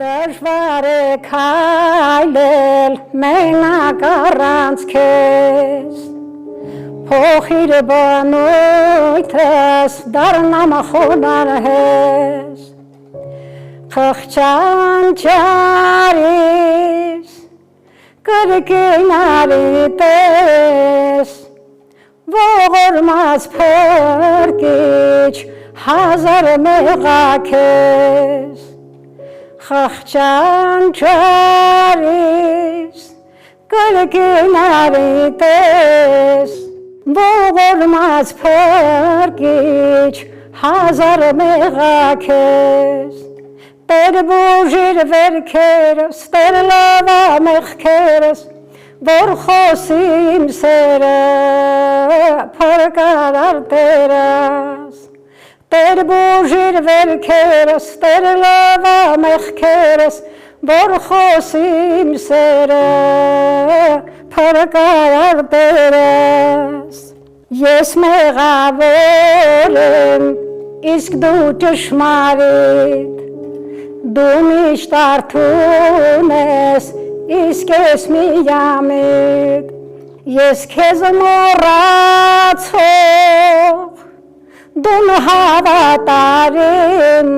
Դժվար է քայլել մենակ առանց քեզ, փոխիր բնույթս դառնամ խոնար հեզ, խղճանճարիս կրկինարի տես, ողորմած փրկիչ հազար մեղաքեզ, խղճանճարիս կրկինարի տես, ողորմած փրկիչ հազար մեղաքեզ, Տեր բուժիր վերքերս, Տեր լավա մեղքերս, որ խոսի իմ սերը փրկարար Տերս, Տեր բուժիր վերքերս, Տեր լավա մեղքերս, որ խոսի իմ սերը փրկարար Տերս, ես մեղավոր եմ, իսկ դու ճշմարիտ, Դու միշտ արթուն ես, իսկ ես միամիտ, ես քեզ մոռացող, դու հավատարիմ,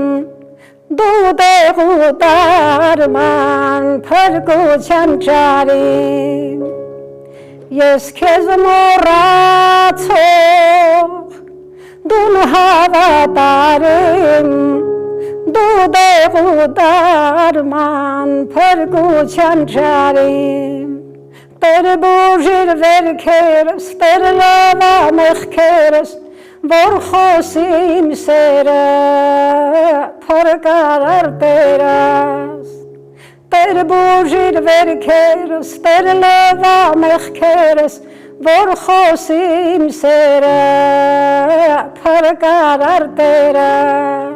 դու տեղ ու տարման փրկության ճարիմ, ես քեզ մոռացող, դու հավատարիմ, Դու տեղ ու տարման փրկության ճարիմ, Տեր բուժիր վերքերս, Տեր լավա մեղքերս, որ խոսի իմ սերը փրկարար Տերս, Տեր բուժիր վերքերս, Տեր լավա մեղքերս, որ խոսի իմ սերը փրկարար Տերս,